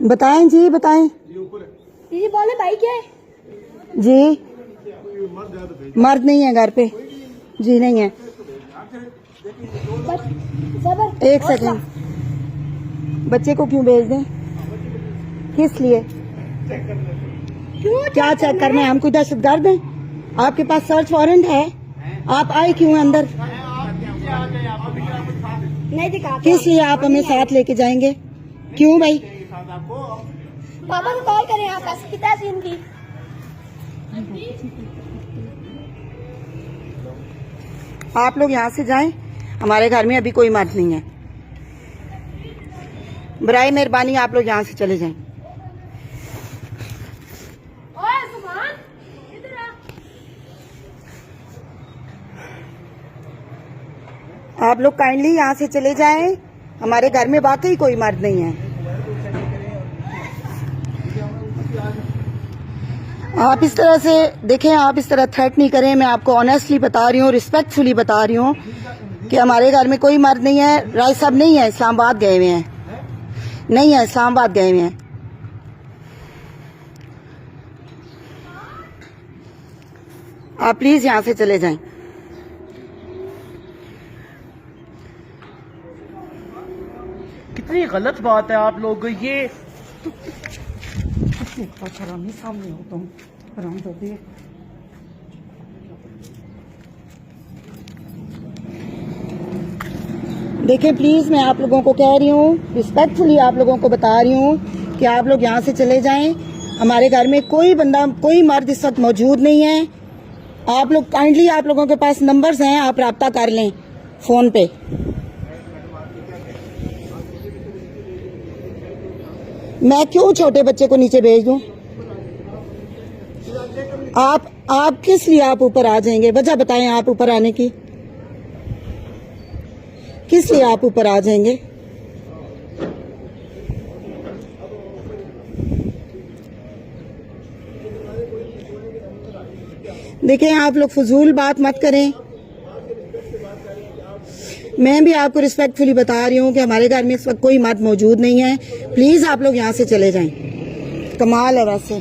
बताएं जी, बताएं जी। बोले भाई क्या है जी? मर्द नहीं है घर पे जी, नहीं है। एक सेकंड, बच्चे को क्यों भेज दें? किस लिए? क्या चेक करना है? हम कोई दहशतगर्द हैं? आपके पास सर्च वारंट है? आप आए क्यों हैं अंदर? नहीं दिखा। किस लिए आप हमें साथ लेके जाएंगे? क्यों भाई? पापा को कॉल करें, आप ऐसे कितना सीन की। आप लोग यहाँ से जाएं, हमारे घर में अभी कोई मर्द नहीं है। बराए मेहरबानी आप लोग यहाँ से चले जाएं। ओए सुभान, इधर आ। आप लोग काइंडली यहाँ से चले जाएं, हमारे घर में वाकई कोई मर्द नहीं है। आप इस तरह से देखें, आप इस तरह थ्रेट नहीं करें। मैं आपको ऑनेस्टली बता रही हूँ, रिस्पेक्टफुली बता रही हूँ कि हमारे घर में कोई मर्द नहीं है। राय साहब नहीं है, इस्लामाबाद गए हुए हैं। नहीं है, इस्लामाबाद गए हुए हैं। आप प्लीज यहाँ से चले जाएं। कितनी गलत बात है आप लोग ये। सामने होता हूँ, आराम करती है। देखें प्लीज, मैं आप लोगों को कह रही हूँ, रिस्पेक्टफुली आप लोगों को बता रही हूँ कि आप लोग यहाँ से चले जाएं। हमारे घर में कोई बंदा, कोई मर्द इस वक्त मौजूद नहीं है। आप लोग काइंडली, आप लोगों के पास नंबर्स हैं, आप राब्ता कर लें फोन पे। मैं क्यों छोटे बच्चे को नीचे भेज दूं? आप किस लिए आप ऊपर आ जाएंगे? वजह बताएं आप ऊपर आने की। किस लिए आप ऊपर आ जाएंगे? देखें, आप लोग फजूल बात मत करें। मैं भी आपको रिस्पेक्टफुली बता रही हूँ कि हमारे घर में इस वक्त कोई मर्द मौजूद नहीं है। प्लीज आप लोग यहाँ से चले जाएं। कमाल है वैसे।